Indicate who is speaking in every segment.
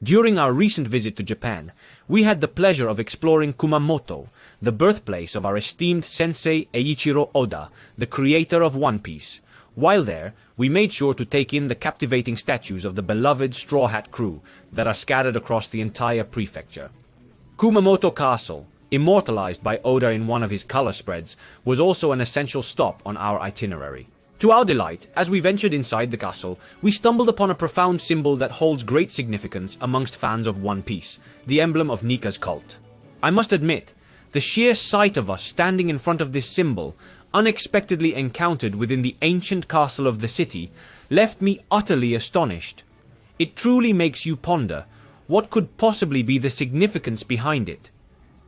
Speaker 1: During our recent visit to Japan, we had the pleasure of exploring Kumamoto, the birthplace of our esteemed sensei Eiichiro Oda, the creator of One Piece. While there, we made sure to take in the captivating statues of the beloved Straw Hat crew that are scattered across the entire prefecture. Kumamoto Castle, immortalized by Oda in one of his color spreads, was also an essential stop on our itinerary. To our delight, as we ventured inside the castle, we stumbled upon a profound symbol that holds great significance amongst fans of One Piece, the emblem of Nika's cult. I must admit, the sheer sight of us standing in front of this symbol, unexpectedly encountered within the ancient castle of the city, left me utterly astonished. It truly makes you ponder, what could possibly be the significance behind it?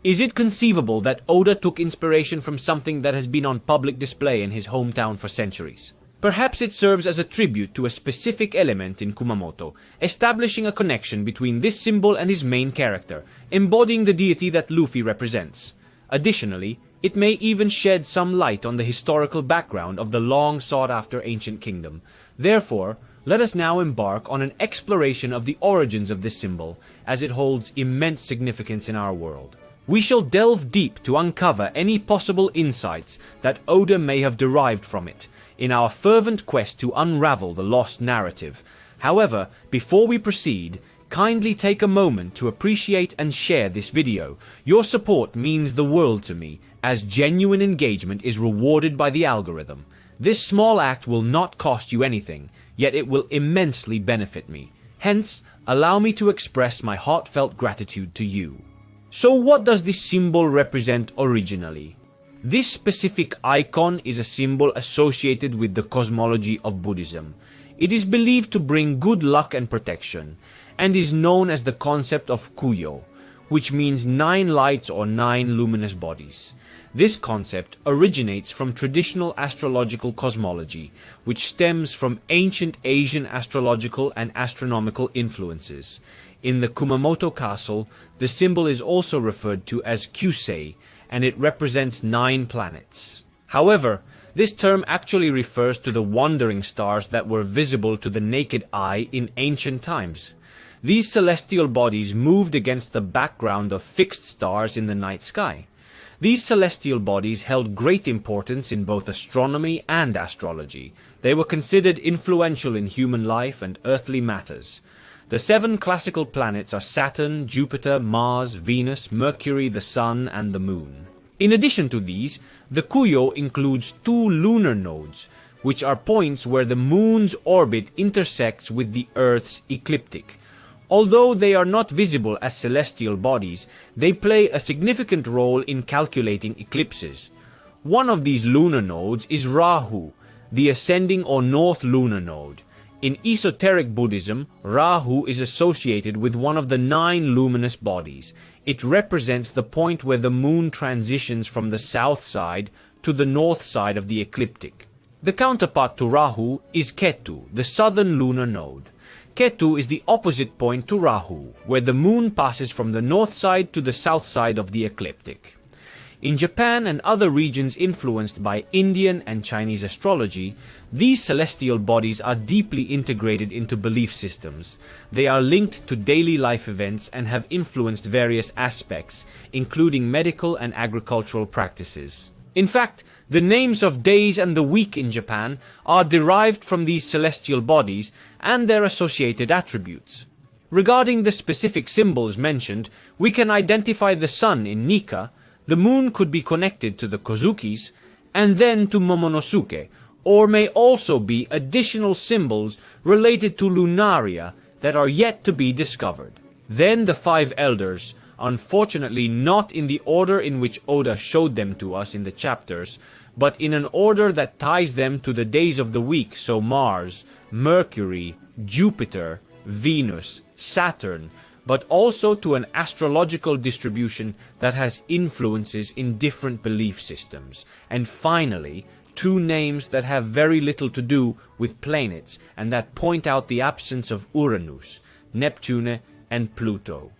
Speaker 1: Is it conceivable that Oda took inspiration from something that has been on public display in his hometown for centuries? Perhaps it serves as a tribute to a specific element in Kumamoto, establishing a connection between this symbol and his main character, embodying the deity that Luffy represents. Additionally, it may even shed some light on the historical background of the long-sought-after ancient kingdom. Therefore, let us now embark on an exploration of the origins of this symbol, as it holds immense significance in our world. We shall delve deep to uncover any possible insights that Oda may have derived from it, in our fervent quest to unravel the lost narrative. However, before we proceed, kindly take a moment to appreciate and share this video. Your support means the world to me, as genuine engagement is rewarded by the algorithm. This small act will not cost you anything, yet it will immensely benefit me. Hence, allow me to express my heartfelt gratitude to you. So what does this symbol represent originally? This specific icon is a symbol associated with the cosmology of Buddhism. It is believed to bring good luck and protection, and is known as the concept of Kuyo, which means 9 lights or 9 luminous bodies. This concept originates from traditional astrological cosmology, which stems from ancient Asian astrological and astronomical influences. In the Kumamoto Castle, the symbol is also referred to as Kyusei, and it represents 9 planets. However, this term actually refers to the wandering stars that were visible to the naked eye in ancient times. These celestial bodies moved against the background of fixed stars in the night sky. These celestial bodies held great importance in both astronomy and astrology. They were considered influential in human life and earthly matters. The 7 classical planets are Saturn, Jupiter, Mars, Venus, Mercury, the Sun, and the Moon. In addition to these, the Kuyo includes 2 lunar nodes, which are points where the Moon's orbit intersects with the Earth's ecliptic. Although they are not visible as celestial bodies, they play a significant role in calculating eclipses. One of these lunar nodes is Rahu, the ascending or north lunar node. In esoteric Buddhism, Rahu is associated with one of the 9 luminous bodies. It represents the point where the moon transitions from the south side to the north side of the ecliptic. The counterpart to Rahu is Ketu, the southern lunar node. Ketu is the opposite point to Rahu, where the moon passes from the north side to the south side of the ecliptic. In Japan and other regions influenced by Indian and Chinese astrology, these celestial bodies are deeply integrated into belief systems. They are linked to daily life events and have influenced various aspects, including medical and agricultural practices. In fact, the names of days and the week in Japan are derived from these celestial bodies and their associated attributes. Regarding the specific symbols mentioned, we can identify the sun in Nika. The moon could be connected to the Kozukis, and then to Momonosuke, or may also be additional symbols related to Lunaria that are yet to be discovered. Then the 5 elders, unfortunately not in the order in which Oda showed them to us in the chapters, but in an order that ties them to the days of the week, so Mars, Mercury, Jupiter, Venus, Saturn, but also to an astrological distribution that has influences in different belief systems. And finally, 2 names that have very little to do with planets and that point out the absence of Uranus, Neptune, and Pluto.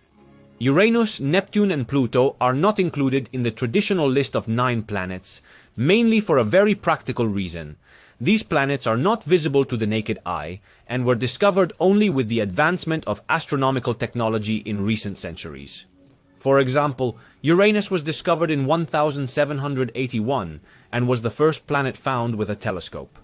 Speaker 1: Uranus, Neptune, and Pluto are not included in the traditional list of 9 planets, mainly for a very practical reason. These planets are not visible to the naked eye and were discovered only with the advancement of astronomical technology in recent centuries. For example, Uranus was discovered in 1781 and was the first planet found with a telescope.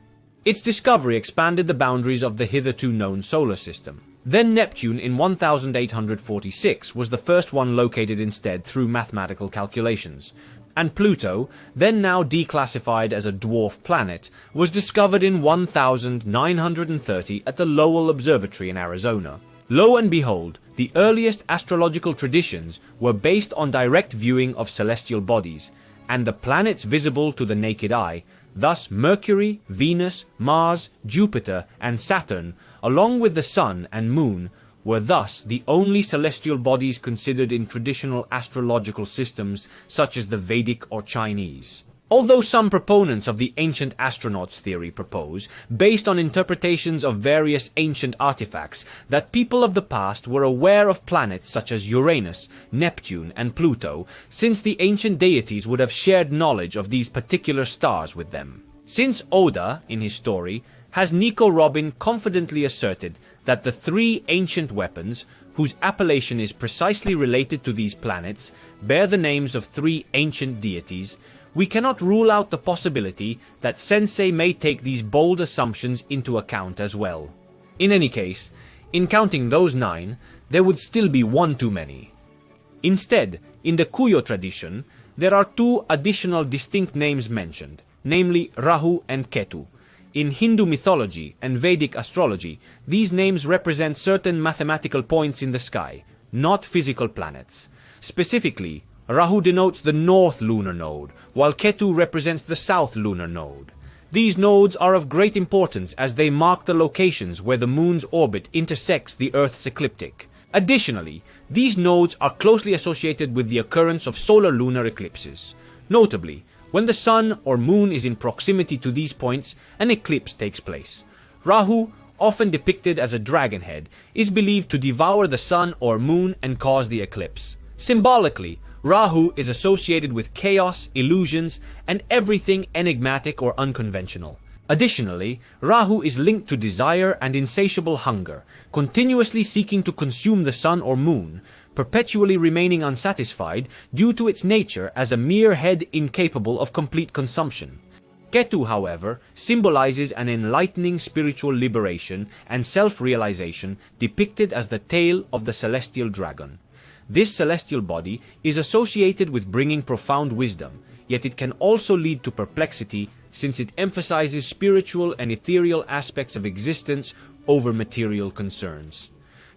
Speaker 1: Its discovery expanded the boundaries of the hitherto known solar system. Then Neptune in 1846 was the first one located instead through mathematical calculations, and Pluto, then now declassified as a dwarf planet, was discovered in 1930 at the Lowell Observatory in Arizona. Lo and behold, the earliest astrological traditions were based on direct viewing of celestial bodies, and the planets visible to the naked eye, thus Mercury, Venus, Mars, Jupiter, and Saturn, along with the Sun and Moon, were thus the only celestial bodies considered in traditional astrological systems such as the Vedic or Chinese. Although some proponents of the ancient astronauts theory propose, based on interpretations of various ancient artifacts, that people of the past were aware of planets such as Uranus, Neptune, and Pluto, since the ancient deities would have shared knowledge of these particular stars with them. Since Oda, in his story, has Nico Robin confidently asserted that the three ancient weapons, whose appellation is precisely related to these planets, bear the names of three ancient deities, we cannot rule out the possibility that Sensei may take these bold assumptions into account as well. In any case, in counting those 9, there would still be one too many. Instead, in the Kuyo tradition, there are 2 additional distinct names mentioned, namely Rahu and Ketu. In Hindu mythology and Vedic astrology, these names represent certain mathematical points in the sky, not physical planets. Specifically, Rahu denotes the north lunar node, while Ketu represents the south lunar node. These nodes are of great importance as they mark the locations where the moon's orbit intersects the Earth's ecliptic. Additionally, these nodes are closely associated with the occurrence of solar-lunar eclipses. Notably, when the sun or moon is in proximity to these points, an eclipse takes place. Rahu, often depicted as a dragon head, is believed to devour the sun or moon and cause the eclipse. Symbolically, Rahu is associated with chaos, illusions, and everything enigmatic or unconventional. Additionally, Rahu is linked to desire and insatiable hunger, continuously seeking to consume the sun or moon, perpetually remaining unsatisfied due to its nature as a mere head incapable of complete consumption. Ketu, however, symbolizes an enlightening spiritual liberation and self-realization depicted as the tail of the celestial dragon. This celestial body is associated with bringing profound wisdom, yet it can also lead to perplexity since it emphasizes spiritual and ethereal aspects of existence over material concerns.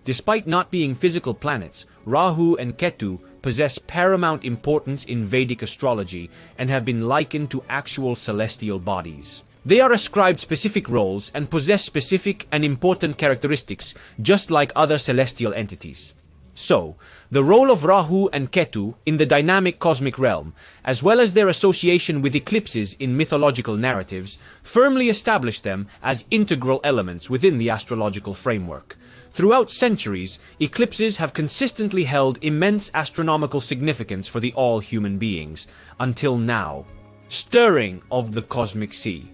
Speaker 1: Despite not being physical planets, Rahu and Ketu possess paramount importance in Vedic astrology and have been likened to actual celestial bodies. They are ascribed specific roles and possess specific and important characteristics, just like other celestial entities. So, the role of Rahu and Ketu in the dynamic cosmic realm, as well as their association with eclipses in mythological narratives, firmly establish them as integral elements within the astrological framework. Throughout centuries, eclipses have consistently held immense astronomical significance for the all human beings, until now. Stirring of the cosmic sea.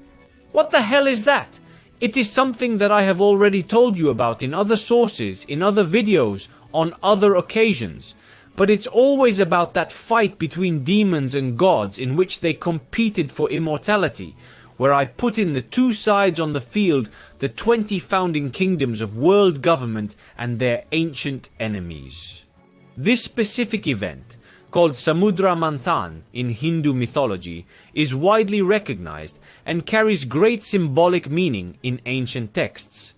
Speaker 1: What the hell is that? It is something that I have already told you about in other sources, in other videos, on other occasions. But it's always about that fight between demons and gods in which they competed for immortality, where I put in the 2 sides on the field, the 20 founding kingdoms of world government and their ancient enemies. This specific event, called Samudra Manthan in Hindu mythology, is widely recognized and carries great symbolic meaning in ancient texts.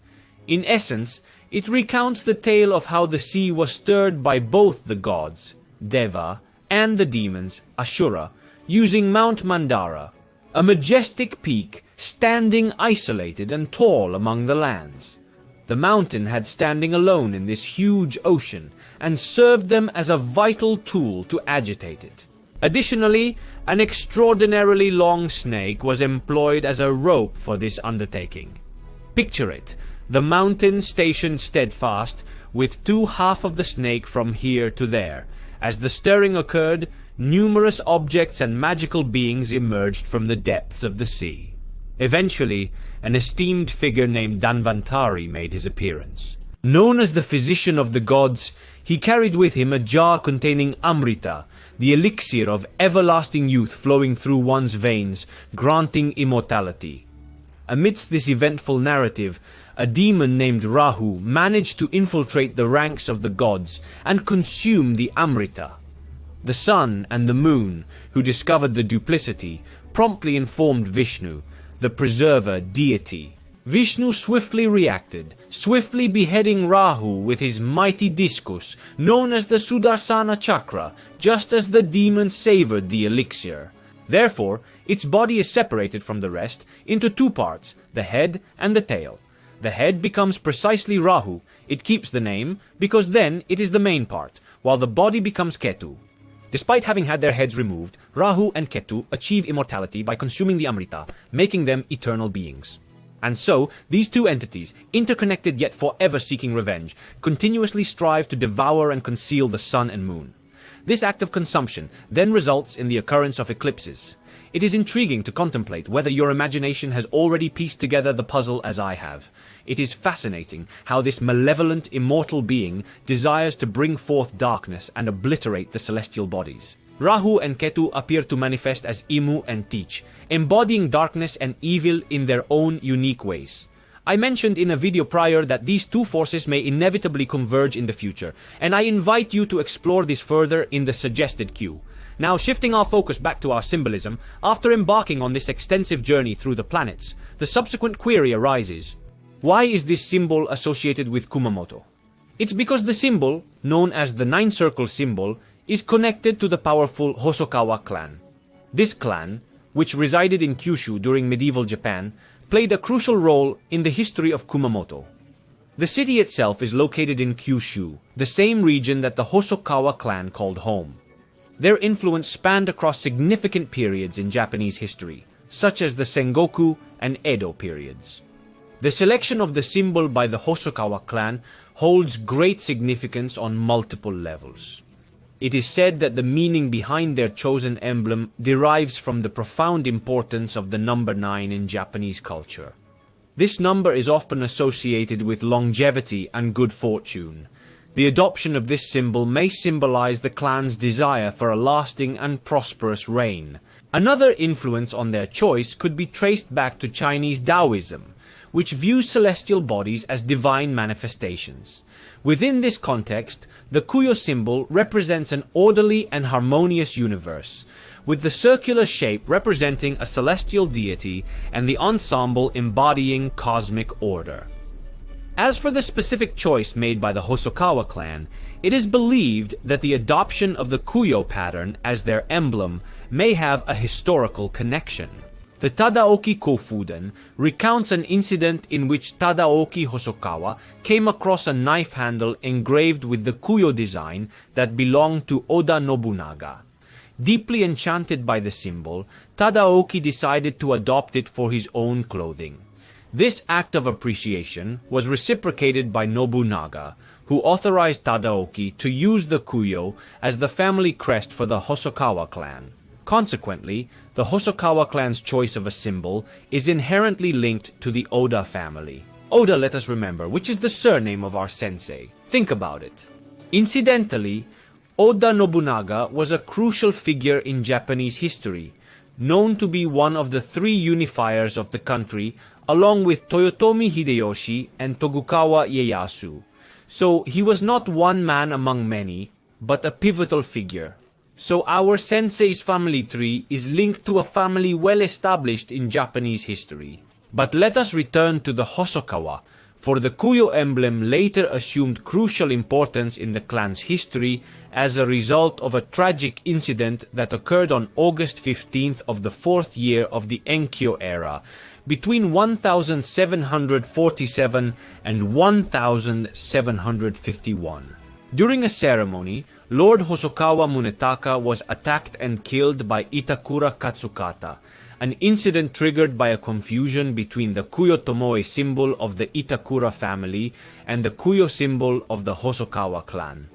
Speaker 1: In essence, it recounts the tale of how the sea was stirred by both the gods, Deva, and the demons, Ashura, using Mount Mandara, a majestic peak standing isolated and tall among the lands. The mountain had standing alone in this huge ocean and served them as a vital tool to agitate it. Additionally, an extraordinarily long snake was employed as a rope for this undertaking. Picture it. The mountain stationed steadfast, with 2 half of the snake from here to there. As the stirring occurred, numerous objects and magical beings emerged from the depths of the sea. Eventually, an esteemed figure named Dhanvantari made his appearance. Known as the physician of the gods, he carried with him a jar containing Amrita, the elixir of everlasting youth flowing through one's veins, granting immortality. Amidst this eventful narrative, a demon named Rahu managed to infiltrate the ranks of the gods and consume the Amrita. The sun and the moon, who discovered the duplicity, promptly informed Vishnu, the preserver deity. Vishnu swiftly reacted, swiftly beheading Rahu with his mighty discus, known as the Sudarsana Chakra, just as the demon savored the elixir. Therefore, its body is separated from the rest into two parts, the head and the tail. The head becomes precisely Rahu. It keeps the name because then it is the main part, while the body becomes Ketu. Despite having had their heads removed, Rahu and Ketu achieve immortality by consuming the Amrita, making them eternal beings. And so, these two entities, interconnected yet forever seeking revenge, continuously strive to devour and conceal the sun and moon. This act of consumption then results in the occurrence of eclipses. It is intriguing to contemplate whether your imagination has already pieced together the puzzle as I have. It is fascinating how this malevolent, immortal being desires to bring forth darkness and obliterate the celestial bodies. Rahu and Ketu appear to manifest as Imu and Teach, embodying darkness and evil in their own unique ways. I mentioned in a video prior that these two forces may inevitably converge in the future, and I invite you to explore this further in the suggested queue. Now, shifting our focus back to our symbolism, after embarking on this extensive journey through the planets, the subsequent query arises. Why is this symbol associated with Kumamoto? It's because the symbol, known as the Nine Circle symbol, is connected to the powerful Hosokawa clan. This clan, which resided in Kyushu during medieval Japan, played a crucial role in the history of Kumamoto. The city itself is located in Kyushu, the same region that the Hosokawa clan called home. Their influence spanned across significant periods in Japanese history, such as the Sengoku and Edo periods. The selection of the symbol by the Hosokawa clan holds great significance on multiple levels. It is said that the meaning behind their chosen emblem derives from the profound importance of the number 9 in Japanese culture. This number is often associated with longevity and good fortune. The adoption of this symbol may symbolize the clan's desire for a lasting and prosperous reign. Another influence on their choice could be traced back to Chinese Taoism, which views celestial bodies as divine manifestations. Within this context, the Kuyo symbol represents an orderly and harmonious universe, with the circular shape representing a celestial deity and the ensemble embodying cosmic order. As for the specific choice made by the Hosokawa clan, it is believed that the adoption of the Kuyo pattern as their emblem may have a historical connection. The Tadaoki Kofuden recounts an incident in which Tadaoki Hosokawa came across a knife handle engraved with the Kuyo design that belonged to Oda Nobunaga. Deeply enchanted by the symbol, Tadaoki decided to adopt it for his own clothing. This act of appreciation was reciprocated by Nobunaga, who authorized Tadaoki to use the Kuyo as the family crest for the Hosokawa clan. Consequently, the Hosokawa clan's choice of a symbol is inherently linked to the Oda family. Oda, let us remember, which is the surname of our sensei. Think about it. Incidentally, Oda Nobunaga was a crucial figure in Japanese history, known to be one of the 3 unifiers of the country, along with Toyotomi Hideyoshi and Tokugawa Ieyasu. So he was not one man among many, but a pivotal figure. So our sensei's family tree is linked to a family well established in Japanese history. But let us return to the Hosokawa, for the Kuyo emblem later assumed crucial importance in the clan's history as a result of a tragic incident that occurred on August 15th of the 4th year of the Enkyo era, between 1747 and 1751. During a ceremony, Lord Hosokawa Munetaka was attacked and killed by Itakura Katsukata, an incident triggered by a confusion between the Kuyo Tomoe symbol of the Itakura family and the Kuyo symbol of the Hosokawa clan.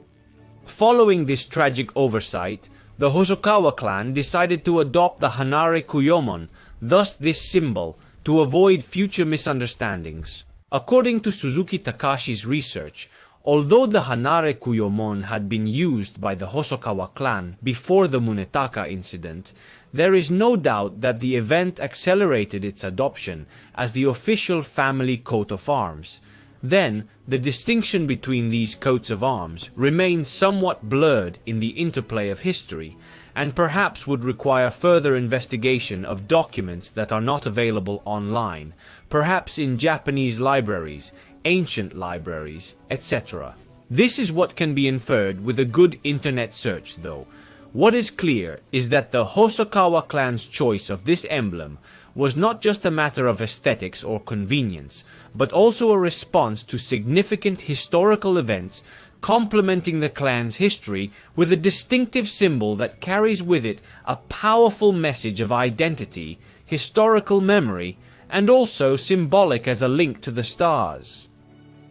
Speaker 1: Following this tragic oversight, the Hosokawa clan decided to adopt the Hanare Kuyomon, thus this symbol, to avoid future misunderstandings. According to Suzuki Takashi's research, although the Hanare Kuyomon had been used by the Hosokawa clan before the Munetaka incident, there is no doubt that the event accelerated its adoption as the official family coat of arms. Then, the distinction between these coats of arms remains somewhat blurred in the interplay of history, and perhaps would require further investigation of documents that are not available online, perhaps in Japanese libraries, ancient libraries, etc. This is what can be inferred with a good internet search, though. What is clear is that the Hosokawa clan's choice of this emblem was not just a matter of aesthetics or convenience, but also a response to significant historical events, complementing the clan's history with a distinctive symbol that carries with it a powerful message of identity, historical memory, and also symbolic as a link to the stars.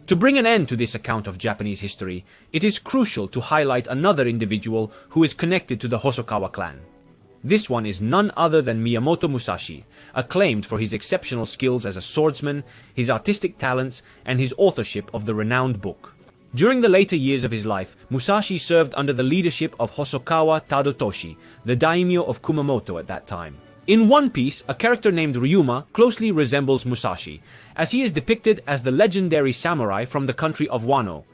Speaker 1: To bring an end to this account of Japanese history, it is crucial to highlight another individual who is connected to the Hosokawa clan. This one is none other than Miyamoto Musashi, acclaimed for his exceptional skills as a swordsman, his artistic talents, and his authorship of the renowned book. During the later years of his life, Musashi served under the leadership of Hosokawa Tadotoshi, the daimyo of Kumamoto at that time. In One Piece, a character named Ryuma closely resembles Musashi, as he is depicted as the legendary samurai from the country of Wano.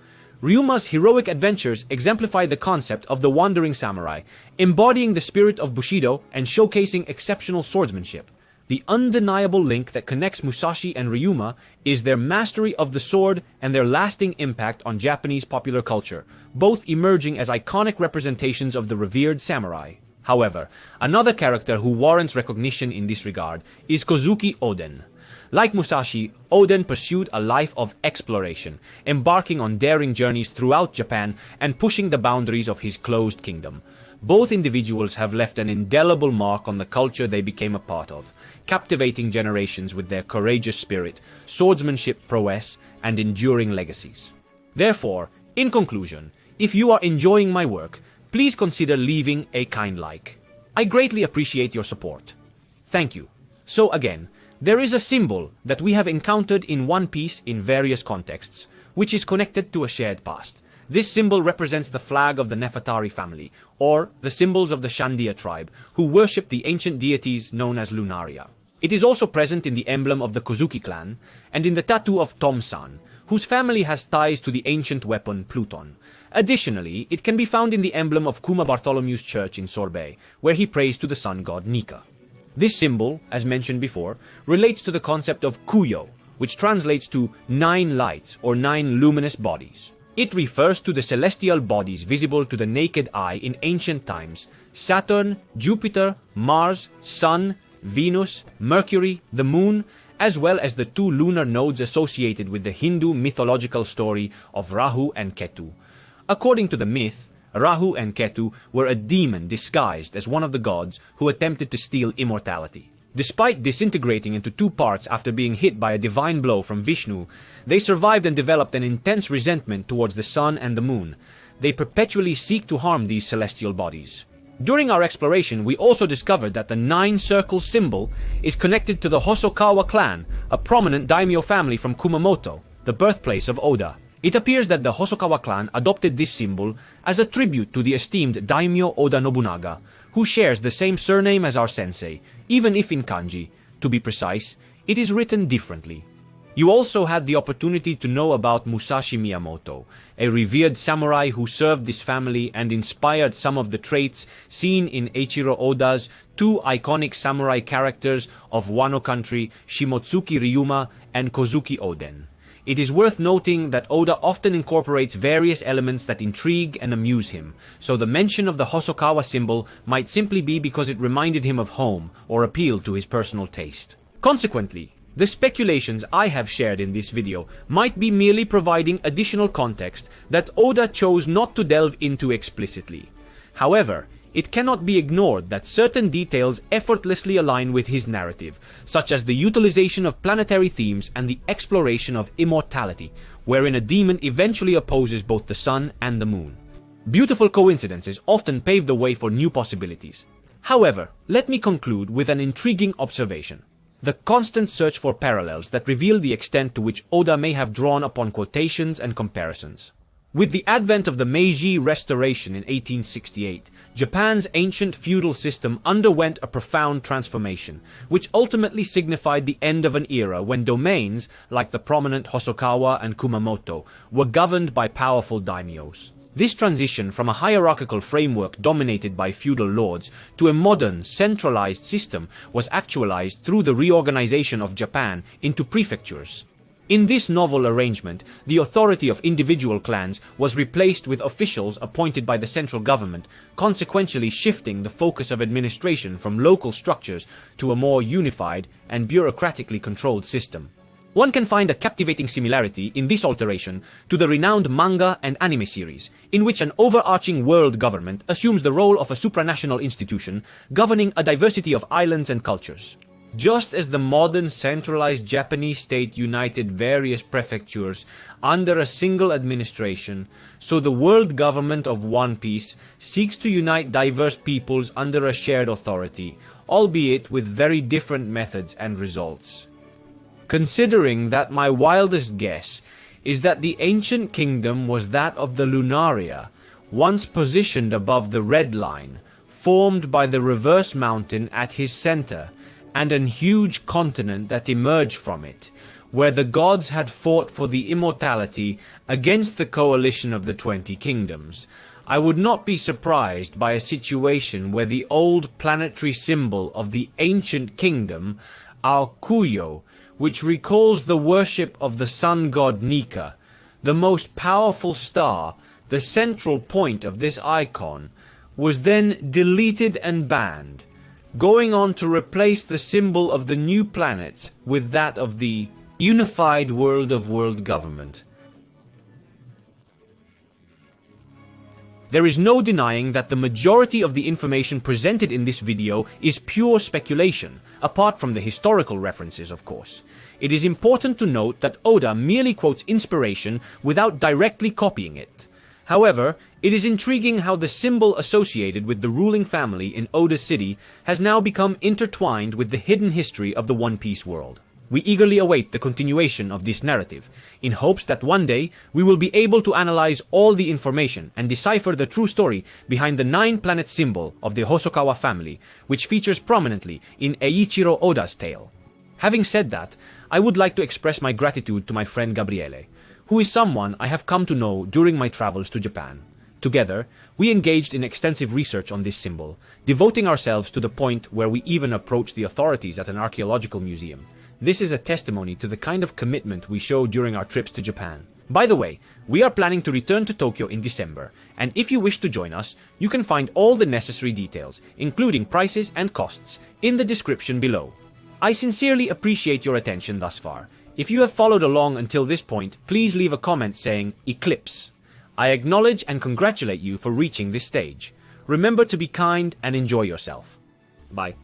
Speaker 1: Ryuma's heroic adventures exemplify the concept of the wandering samurai, embodying the spirit of Bushido and showcasing exceptional swordsmanship. The undeniable link that connects Musashi and Ryuma is their mastery of the sword and their lasting impact on Japanese popular culture, both emerging as iconic representations of the revered samurai. However, another character who warrants recognition in this regard is Kozuki Oden. Like Musashi, Oden pursued a life of exploration, embarking on daring journeys throughout Japan and pushing the boundaries of his closed kingdom. Both individuals have left an indelible mark on the culture they became a part of, captivating generations with their courageous spirit, swordsmanship prowess, and enduring legacies. Therefore, in conclusion, if you are enjoying my work, please consider leaving a kind like. I greatly appreciate your support. Thank you. So again, there is a symbol that we have encountered in One Piece in various contexts, which is connected to a shared past. This symbol represents the flag of the Nefertari family, or the symbols of the Shandia tribe, who worship the ancient deities known as Lunaria. It is also present in the emblem of the Kozuki clan, and in the tattoo of Tom-san, whose family has ties to the ancient weapon Pluton. Additionally, it can be found in the emblem of Kuma Bartholomew's church in Sorbet, where he prays to the sun god Nika. This symbol, as mentioned before, relates to the concept of Kuyo, which translates to 9 lights or 9 luminous bodies. It refers to the celestial bodies visible to the naked eye in ancient times: Saturn, Jupiter, Mars, Sun, Venus, Mercury, the Moon, as well as the 2 lunar nodes associated with the Hindu mythological story of Rahu and Ketu. According to the myth, Rahu and Ketu were a demon disguised as one of the gods who attempted to steal immortality. Despite disintegrating into 2 parts after being hit by a divine blow from Vishnu, they survived and developed an intense resentment towards the sun and the moon. They perpetually seek to harm these celestial bodies. During our exploration, we also discovered that the 9-circle symbol is connected to the Hosokawa clan, a prominent daimyo family from Kumamoto, the birthplace of Oda. It appears that the Hosokawa clan adopted this symbol as a tribute to the esteemed daimyo Oda Nobunaga, who shares the same surname as our sensei, even if in kanji, to be precise, it is written differently. You also had the opportunity to know about Musashi Miyamoto, a revered samurai who served this family and inspired some of the traits seen in Eiichiro Oda's 2 iconic samurai characters of Wano country, Shimotsuki Ryuma and Kozuki Oden. It is worth noting that Oda often incorporates various elements that intrigue and amuse him, so the mention of the Hosokawa symbol might simply be because it reminded him of home or appealed to his personal taste. Consequently, the speculations I have shared in this video might be merely providing additional context that Oda chose not to delve into explicitly. However, it cannot be ignored that certain details effortlessly align with his narrative, such as the utilization of planetary themes and the exploration of immortality, wherein a demon eventually opposes both the sun and the moon. Beautiful coincidences often pave the way for new possibilities. However, let me conclude with an intriguing observation. The constant search for parallels that reveal the extent to which Oda may have drawn upon quotations and comparisons. With the advent of the Meiji Restoration in 1868, Japan's ancient feudal system underwent a profound transformation, which ultimately signified the end of an era when domains, like the prominent Hosokawa and Kumamoto, were governed by powerful daimyos. This transition from a hierarchical framework dominated by feudal lords to a modern, centralized system was actualized through the reorganization of Japan into prefectures. In this novel arrangement, the authority of individual clans was replaced with officials appointed by the central government, consequentially shifting the focus of administration from local structures to a more unified and bureaucratically controlled system. One can find a captivating similarity in this alteration to the renowned manga and anime series, in which an overarching world government assumes the role of a supranational institution governing a diversity of islands and cultures. Just as the modern centralized Japanese state united various prefectures under a single administration, so the world government of One Piece seeks to unite diverse peoples under a shared authority, albeit with very different methods and results. Considering that my wildest guess is that the ancient kingdom was that of the Lunaria, once positioned above the Red Line, formed by the reverse mountain at his center, and an huge continent that emerged from it, where the gods had fought for the immortality against the coalition of the 20 kingdoms, I would not be surprised by a situation where the old planetary symbol of the ancient kingdom, our Kuyo, which recalls the worship of the sun god Nika, the most powerful star, the central point of this icon, was then deleted and banned, going on to replace the symbol of the new planets with that of the unified world of world government. There is no denying that the majority of the information presented in this video is pure speculation, apart from the historical references, of course. It is important to note that Oda merely quotes inspiration without directly copying it. However, it is intriguing how the symbol associated with the ruling family in Oda City has now become intertwined with the hidden history of the One Piece world. We eagerly await the continuation of this narrative, in hopes that one day we will be able to analyze all the information and decipher the true story behind the 9-planet symbol of the Hosokawa family, which features prominently in Eiichiro Oda's tale. Having said that, I would like to express my gratitude to my friend Gabriele, who is someone I have come to know during my travels to Japan. Together, we engaged in extensive research on this symbol, devoting ourselves to the point where we even approached the authorities at an archaeological museum. This is a testimony to the kind of commitment we show during our trips to Japan. By the way, we are planning to return to Tokyo in December, and if you wish to join us, you can find all the necessary details, including prices and costs, in the description below. I sincerely appreciate your attention thus far. If you have followed along until this point, please leave a comment saying Eclipse. I acknowledge and congratulate you for reaching this stage. Remember to be kind and enjoy yourself. Bye.